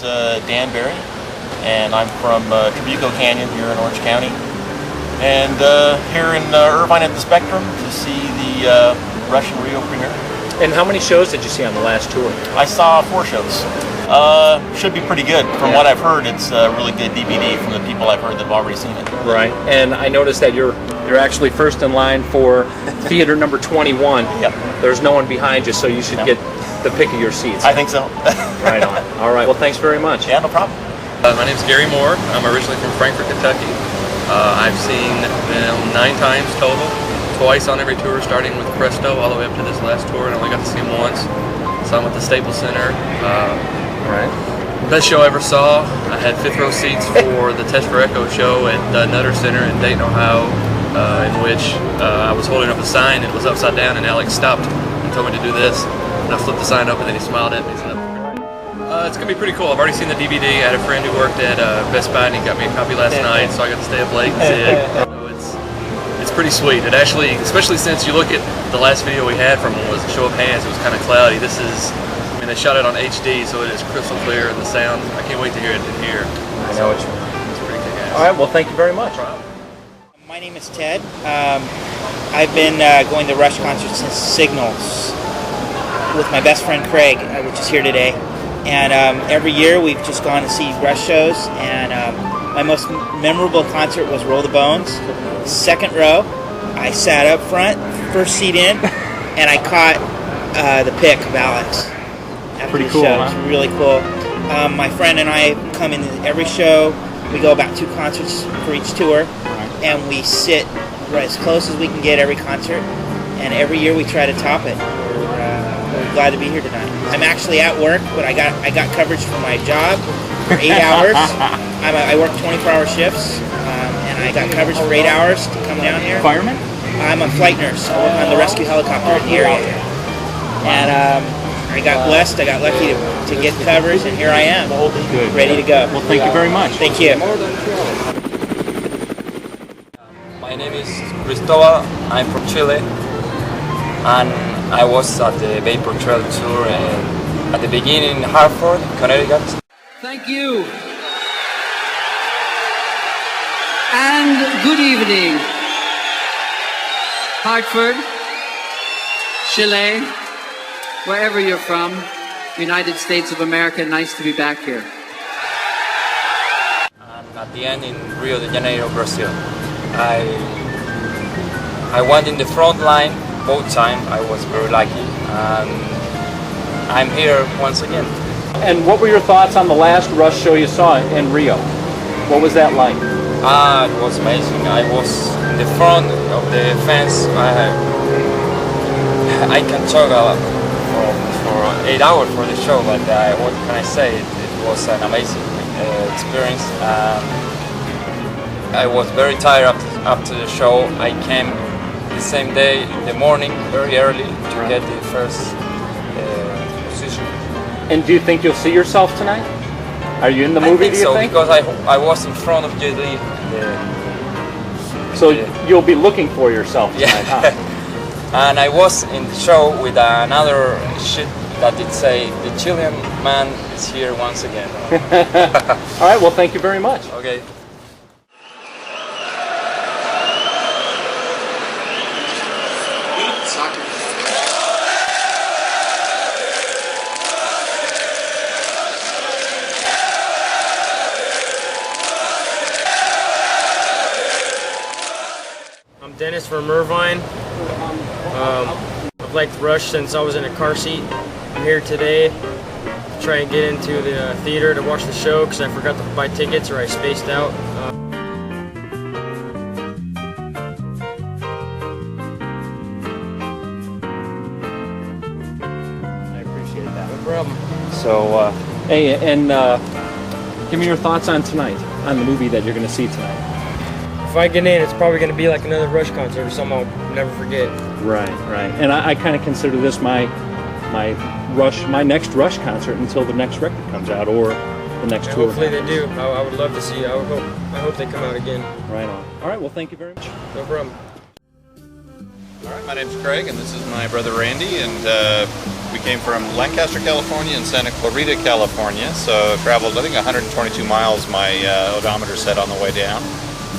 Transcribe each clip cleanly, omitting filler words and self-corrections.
name's Dan Barry, and I'm from Trabuco Canyon here in Orange County. And here in Irvine at the Spectrum to see the Russian Rio premiere. And how many shows did you see on the last tour? I saw 4 shows. Should be pretty good. From what I've heard, it's a really good DVD from the people I've heard that have already seen it. Right. And I noticed that you're actually first in line for theater number 21. Yep. There's no one behind you, so you should get the pick of your seats. I think so. Right on. All right. Well, thanks very much. Yeah, no problem. My name's Gary Moore. I'm originally from Frankfort, Kentucky. I've seen them 9 times total. Twice on every tour, starting with Presto all the way up to this last tour, and I only got to see him once. Saw him at the Staples Center. Right. Best show I ever saw. I had 5th row seats for the Test for Echo show at the Nutter Center in Dayton, Ohio, in which I was holding up a sign and it was upside down, and Alex stopped and told me to do this. And I flipped the sign up, and then he smiled at me. So it's going to be pretty cool. I've already seen the DVD. I had a friend who worked at Best Buy, and he got me a copy last night, so I got to stay up late and see it. So it's pretty sweet. It actually, especially since you look at the last video we had from him, was a show of hands. It was kind of cloudy. This is, I mean, they shot it on HD, so it is crystal clear, and the sound, I can't wait to hear it in here. I know what you mean. It's pretty kick-ass. All right. Well, thank you very much. My name is Ted. I've been going to Rush concerts since Signals with my best friend Craig, which is here today. And every year we've just gone to see Rush shows. And my most memorable concert was Roll the Bones, 2nd row. I sat up front, first seat in, and I caught the pick of Alex after Pretty the cool, show. huh? It was really cool. My friend and I come in every show. We go about 2 concerts for each tour, and we sit right as close as we can get every concert. And every year we try to top it. We're glad to be here tonight. I'm actually at work, but I got coverage for my job for 8 hours. I work 24-hour shifts, and I got coverage for 8 hours to come down here. Fireman? I'm a flight nurse. I work on the rescue helicopter in the area. And I got blessed. I got lucky to get coverage, and here I am, ready to go. Well, thank you very much. Thank you. My name is Cristobal. I'm from Chile, and I was at the Vapor Trail tour at the beginning in Hartford, Connecticut. Thank you. And good evening. Hartford, Chile, wherever you're from, United States of America, nice to be back here. And at the end in Rio de Janeiro, Brazil. I went in the front line both times. I was very lucky, and I'm here once again. And what were your thoughts on the last Rush show you saw in Rio? What was that like? It was amazing. I was in the front of the fence. I can talk for 8 hours for the show, but what can I say? It was an amazing experience. I was very tired after the show. I came the same day in the morning, very early, to get the first position. And do you think you'll see yourself tonight? Are you in the movie, do you think? Because I was in front of Jet Li. So you'll be looking for yourself tonight, huh? And I was in the show with another sheet that did say, the Chilean man is here once again. All right, well, thank you very much. Okay. I'm Dennis from Irvine. I've liked Rush since I was in a car seat. I'm here today to try and get into the theater to watch the show because I forgot to buy tickets or I spaced out. I appreciate that. No problem. So, hey, and give me your thoughts on tonight, on the movie that you're going to see tonight. If I get in, it's probably going to be like another Rush concert or something I'll never forget. Right. And I kind of consider this my next Rush concert until the next record comes out or the next tour. Hopefully they do. I would love to see. I hope they come out again. Right on. All right. Well, thank you very much. No problem. All right. My name's Craig, and this is my brother Randy, and We came from Lancaster, California and Santa Clarita, California. So traveled, I think, 122 miles my odometer said on the way down.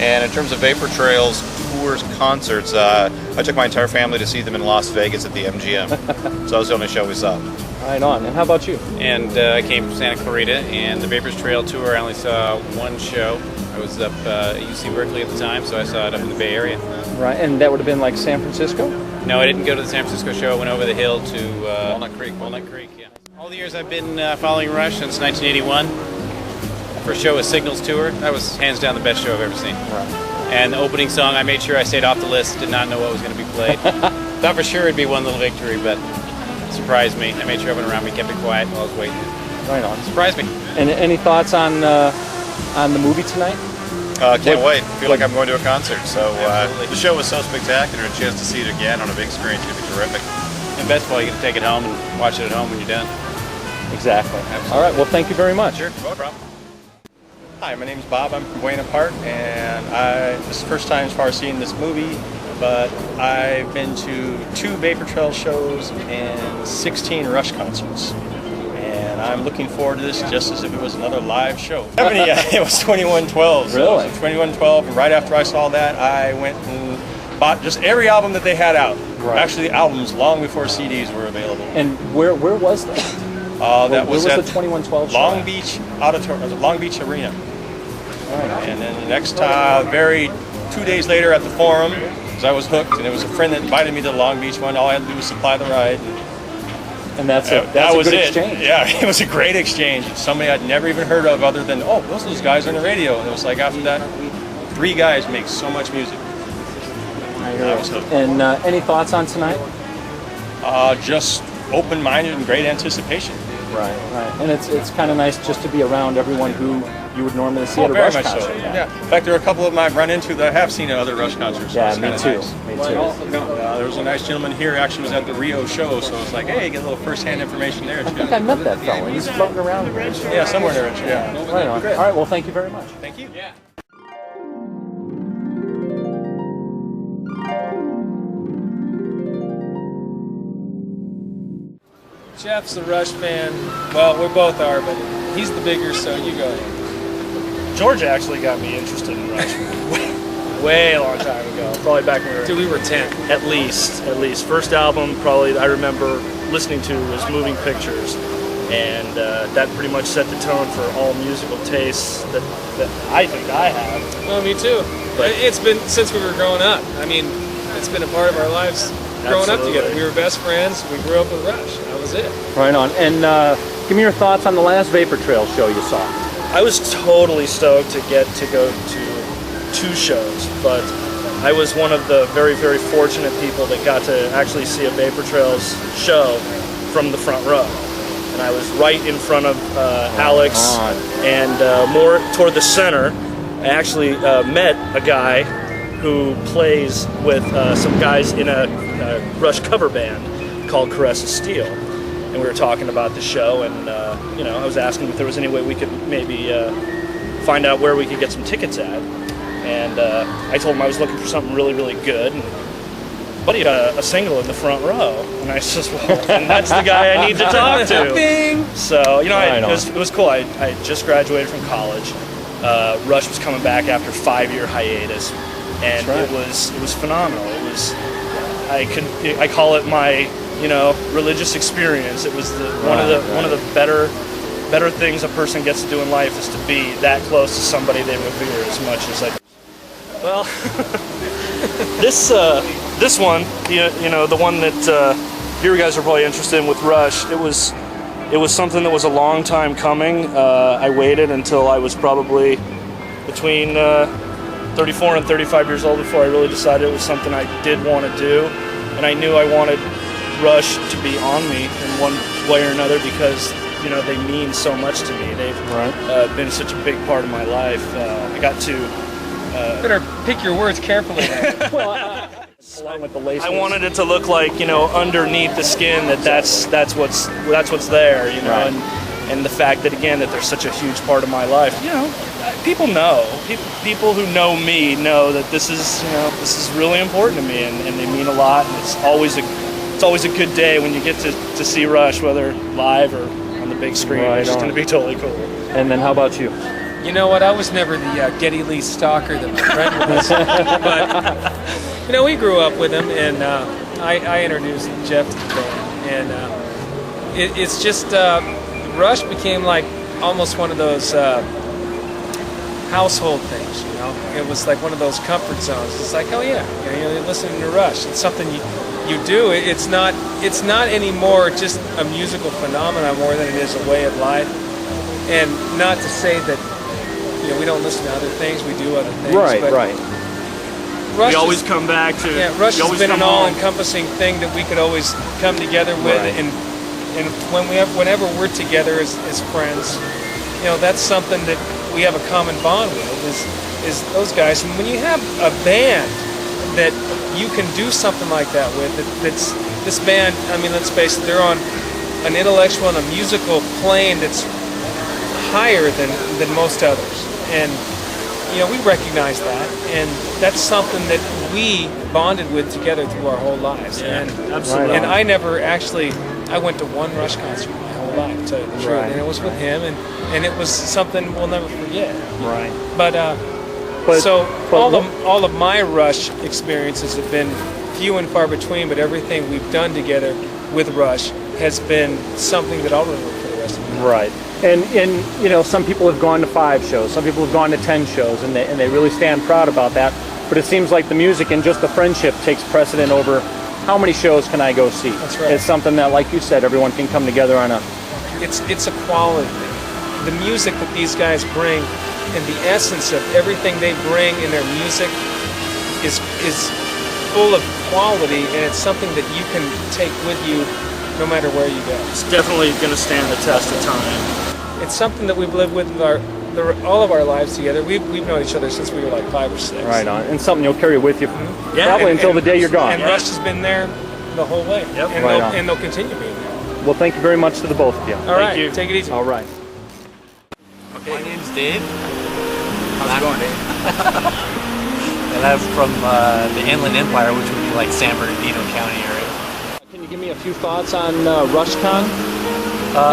And in terms of Vapor Trails, tours, concerts, I took my entire family to see them in Las Vegas at the MGM. So that was the only show we saw. Right on. And how about you? And I came from Santa Clarita, and the Vapors Trail tour, I only saw one show. I was up at UC Berkeley at the time, so I saw it up in the Bay Area. Right, and that would have been like San Francisco? No, I didn't go to the San Francisco show. I went over the hill to Walnut Creek, yeah. All the years I've been following Rush since 1981. First show was Signals Tour. That was hands down the best show I've ever seen. Right. And the opening song, I made sure I stayed off the list, did not know what was going to be played. Thought for sure it'd be One Little Victory, but it surprised me. I made sure everyone around me kept it quiet while I was waiting. Right on. Surprised me. And any thoughts on the movie tonight? Can't wait. Feel like I'm going to a concert. So the show was so spectacular. A chance to see it again on a big screen is going to be terrific. And best of all, you get to take it home and watch it at home when you're done. Exactly. Absolutely. All right, well, thank you very much. Sure, no problem. Hi, my name's Bob. I'm from Buena Park, and this is the first time as far as seeing this movie, but I've been to 2 Vapor Trail shows and 16 Rush concerts. And I'm looking forward to this just as if it was another live show. It was 2112. So Really? 2112, and right after I saw that, I went and bought just every album that they had out. Right. Actually, albums long before CDs were available. And where was that? That was where at was the 2112 show? Long Beach Auditorium, Long Beach Arena. Right. And then the next 2 days later at the Forum, because I was hooked, and it was a friend that invited me to the Long Beach one. All I had to do was supply the ride. And that's a was good it. exchange. Yeah, it was a great exchange. Somebody I'd never even heard of other than, oh, those guys on the radio. And it was like after that, 3 guys make so much music. I was hooked. And any thoughts on tonight? Just open-minded and great anticipation. Right. And it's kind of nice just to be around everyone who you would normally see at a very Rush much concert. so. Yeah. In fact, there are a couple of them I've run into that I have seen at other Rush concerts. So Yeah, it's me kinda too. nice. Me too. There was a nice gentleman here, actually was at the Rio show, so it's like, hey, get a little first-hand information there. I think I met that fellow. He's floating around here. Yeah, somewhere there. Yeah. Right on. All right, well, thank you very much. Thank you. Yeah. Jeff's a Rush fan. Well, we both are, but he's the bigger, so you go ahead. George actually got me interested in Rush way a long time ago. Probably back when we were 10. At least. First album, probably I remember listening to was Moving Pictures, and that pretty much set the tone for all musical tastes that I think I have. Well, me too. But it's been since we were growing up. I mean, it's been a part of our lives growing up together. We were best friends. We grew up with Rush. That was it. Right on. And give me your thoughts on the last Vapor Trail show you saw. I was totally stoked to get to go to 2 shows, but I was one of the very, very fortunate people that got to actually see a Vapor Trails show from the front row. And I was right in front of Alex and more toward the center. I actually met a guy who plays with some guys in a Rush cover band called Caress of Steel. And we were talking about the show, and I was asking if there was any way we could maybe find out where we could get some tickets at. And I told him I was looking for something really, really good. And buddy had a single in the front row, and I says, well, and that's the guy I need to talk to. So it was cool. I just graduated from college. Rush was coming back after a 5-year hiatus, and it was phenomenal. It was I call it my religious experience. It was one of the better things a person gets to do in life is to be that close to somebody they revere as much as I. Well, this one, the one that you guys are probably interested in with Rush, it was something that was a long time coming. I waited until I was probably between 34 and 35 years old before I really decided it was something I did want to do, and I knew I wanted Rush to be on me in one way or another because they mean so much to me. They've been such a big part of my life. I got to better pick your words carefully. I wanted it to look like underneath the skin that's what's there, and the fact that again that they're such a huge part of my life. People know. People who know me know that this is really important to me, and they mean a lot. And it's always it's always a good day when you get to see Rush, whether live or on the big screen. Right It's on. going to be totally cool. And then how about you? You know what? I was never the Geddy Lee stalker that my friend was, but you know, we grew up with him, and I introduced Jeff to the band, and it's just Rush became like almost one of those household things. You know, it was like one of those comfort zones. It's like, oh yeah, you know, you're listening to Rush. It's something you do. It's not anymore just a musical phenomenon more than it is a way of life. And not to say that, you know, we don't listen to other things, we do other things. Right, but right. Rush We always come back to. Yeah, Rush we has always been come an home. all-encompassing thing that we could always come together with, Right. and whenever we're together as friends, you know, that's something that we have a common bond with is those guys. And when you have a band that you can do something like that with, that's this band. I mean, let's face it, they're on an intellectual and a musical plane that's higher than most others, and you know, we recognize that, and that's something that we bonded with together through our whole lives. Yeah, and absolutely. And I went to one Rush concert my whole life, to tell you the truth, Right. and it was with him, and it was something we'll never forget. Right. But but all of my Rush experiences have been few and far between, but everything we've done together with Rush has been something that I'll remember for the rest of my life. Right. And you know, some people have gone to 5 shows, some people have gone to 10 shows, and they really stand proud about that. But it seems like the music and just the friendship takes precedent over how many shows can I go see. That's right. It's something that, like you said, everyone can come together on a. It's a quality thing. The music that these guys bring, and the essence of everything they bring in their music, is full of quality, and it's something that you can take with you no matter where you go. It's definitely going to stand the test of time. It's something that we've lived with all of our lives together. We've known each other since we were like 5 or 6. Right on. And something you'll carry with you Yeah, probably until the day you're gone. And Rush has been there the whole way. Yep. And, Right on. and they'll continue being there. Well, thank you very much to the both of you. All right, you. take it easy. All right. My name's Dave. How's it going, Dave? And I'm from the Inland Empire, which would be like San Bernardino County area. Can you give me a few thoughts on RushCon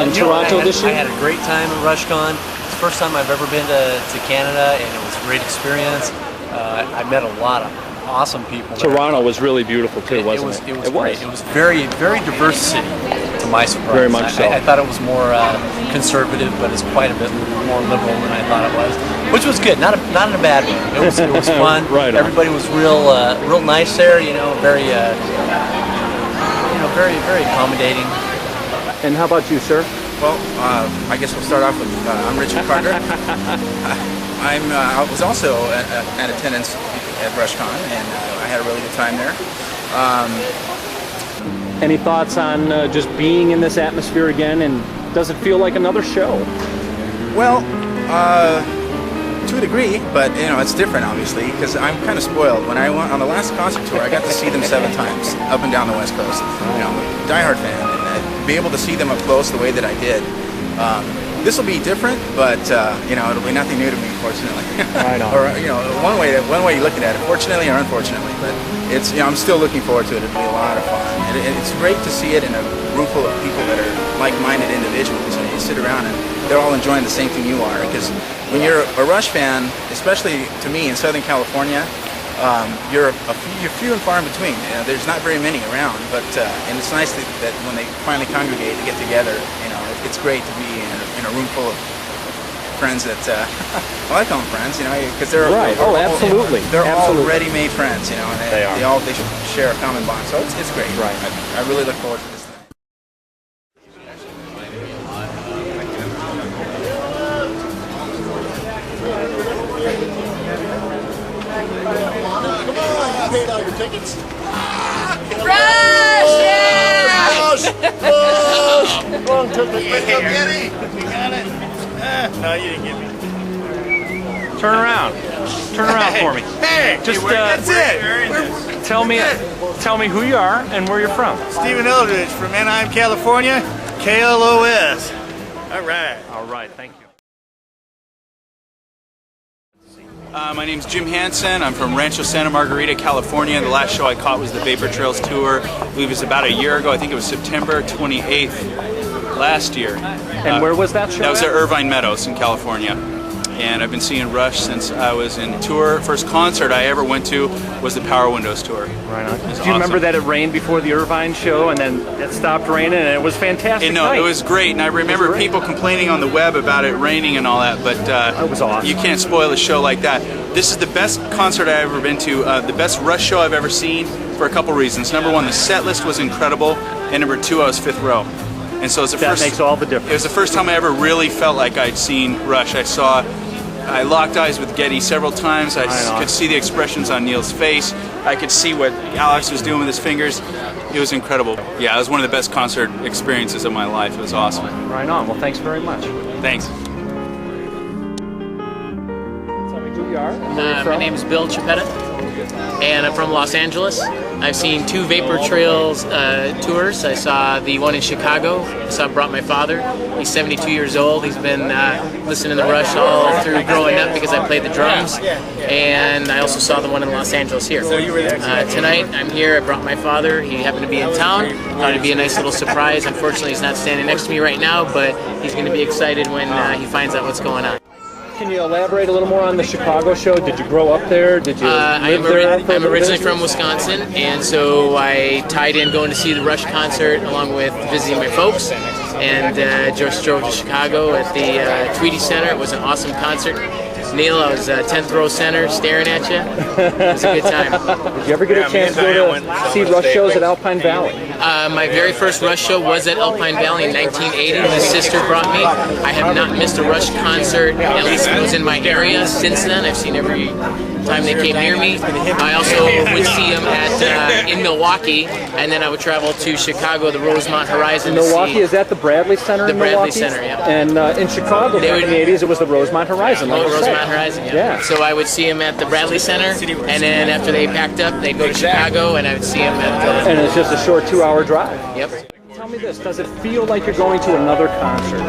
in You know, Toronto this year? I had a great time at RushCon. It's the first time I've ever been to Canada, and it was a great experience. I met a lot of awesome people there. Toronto was really beautiful too, wasn't it? It was great. It was very, very diverse city, to my surprise. Very much so. I thought it was more conservative, but it's quite a bit more liberal than I thought it was, which was good. Not in a bad way. It was fun. Right on. Everybody was real nice there. You know, very very, very accommodating. And how about you, sir? Well, I guess we'll start off with I'm Richard Carter. I was also at attendance at RushCon, and I had a really good time there. Any thoughts on just being in this atmosphere again, and does it feel like another show? Well, to a degree, but you know, it's different obviously, because I'm kind of spoiled. When I went on the last concert tour, I got to see them 7 times up and down the West Coast. You know, diehard fan, and be able to see them up close the way that I did. This will be different, but you know, it'll be nothing new to me, fortunately. Right on. Or you know, one way you look at it, fortunately or unfortunately. But it's, you know, I'm still looking forward to it. It'll be a lot of fun. It's great to see it in a room full of people that are like-minded individuals, and you sit around and they're all enjoying the same thing you are. Because when you're a Rush fan, especially to me in Southern California, you're few and far in between. You know, there's not very many around, but and it's nice that when they finally congregate to get together, you know, it's great to be in a room full of friends that well, I call them friends, you know, because they're right. Oh, absolutely. They're absolutely. all ready-made friends, you know, and they should share a common bond. So it's great. Right. I really look forward to this thing. Paid out your tickets. Rush! Rush! Wrong ticket. You got it? No, you didn't get me. Turn around. Turn around for me. Hey, just that's it. Tell me who you are and where you're from. Stephen Eldridge from Anaheim, California. KLOS. All right. All right. Thank you. My name's Jim Hansen. I'm from Rancho Santa Margarita, California. The last show I caught was the Vapor Trails tour. I believe it was about a year ago. I think it was September 28th last year. And where was that show? That was at Irvine Meadows in California. And I've been seeing Rush since I was in tour. First concert I ever went to was the Power Windows tour. Right on. Do you remember that it rained before the Irvine show and then it stopped raining and it was fantastic? No, it was great. And I remember people complaining on the web about it raining and all that, but it was awesome. You can't spoil a show like that. This is the best concert I've ever been to, the best Rush show I've ever seen for a couple reasons. Number one, the set list was incredible, and number two, I was fifth row. And so it was that makes all the difference. It was the first time I ever really felt like I'd seen Rush. I locked eyes with Geddy several times. I could see the expressions on Neil's face. I could see what Alex was doing with his fingers. It was incredible. Yeah, it was one of the best concert experiences of my life. It was awesome. Right on. Well, thanks very much. Thanks. Tell me who you are. My name is Bill Chiapetta, and I'm from Los Angeles. I've seen 2 Vapor Trails tours. I saw the one in Chicago. I brought my father. He's 72 years old. He's been listening to Rush all through growing up because I played the drums. And I also saw the one in Los Angeles here. Tonight I'm here. I brought my father. He happened to be in town. Thought it'd be a nice little surprise. Unfortunately, he's not standing next to me right now, but he's going to be excited when he finds out what's going on. Can you elaborate a little more on the Chicago show? Did you grow up there? Did you live there? I'm originally from Wisconsin, and so I tied in going to see the Rush concert along with visiting my folks, and just drove to Chicago at the Tweedy Center. It was an awesome concert. Neil, I was 10th row center staring at you. It was a good time. Did you ever get a chance to go to see Rush shows at Alpine Valley? My very first Rush show was at Alpine Valley in 1980. My sister brought me. I have not missed a Rush concert, at least it was in my area, since then. I've seen every time they came near me. I also would see them in Milwaukee, and then I would travel to Chicago, the Rosemont Horizon. Milwaukee, is that the Bradley Center in Milwaukee? The Bradley Center, yeah. And in Chicago, back in the 80s, it was the Rosemont Horizon. Like Rosemont Horizon, yeah. So I would see them at the Bradley Center, and then after they packed up, they'd go to Chicago, and I would see them at And it's just a short 2-hour drive. Yep. Tell me this, does it feel like you're going to another concert?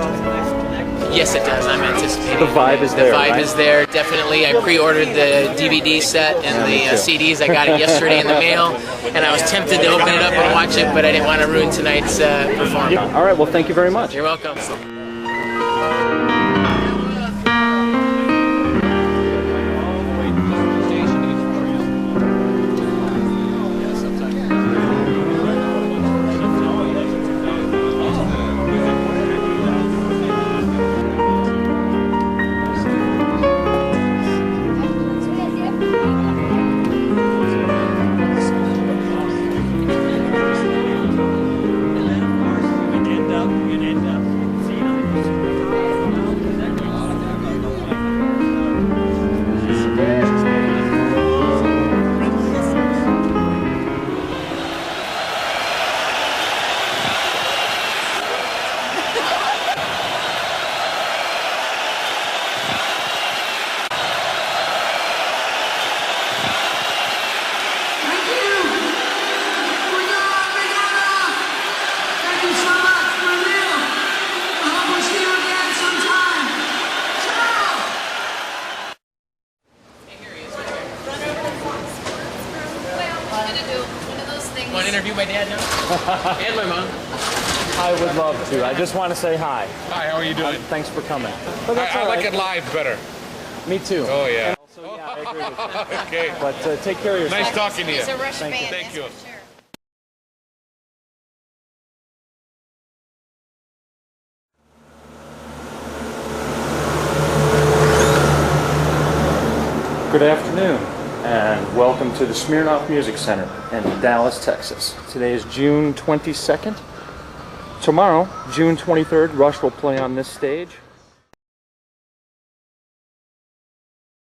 Yes, it does. I'm anticipating. The vibe is there, The vibe right? is there, definitely. I pre-ordered the DVD set and the CDs. I got it yesterday in the mail, and I was tempted to open it up and watch it, but I didn't want to ruin tonight's performance. Yeah. All right, well, thank you very much. You're welcome. Want to interview my dad now? And my mom. I would love to. I just want to say hi. Hi, how are you doing? Thanks for coming. I like it live better. Me too. Oh, yeah. And also, yeah, I agree with you. Okay. But take care of yourself. Nice talking to you. He's a Rush Thank you. fan. Thank you. Good afternoon, and welcome to the Smirnoff Music Center in Dallas, Texas. Today is June 22nd. Tomorrow, June 23rd, Rush will play on this stage.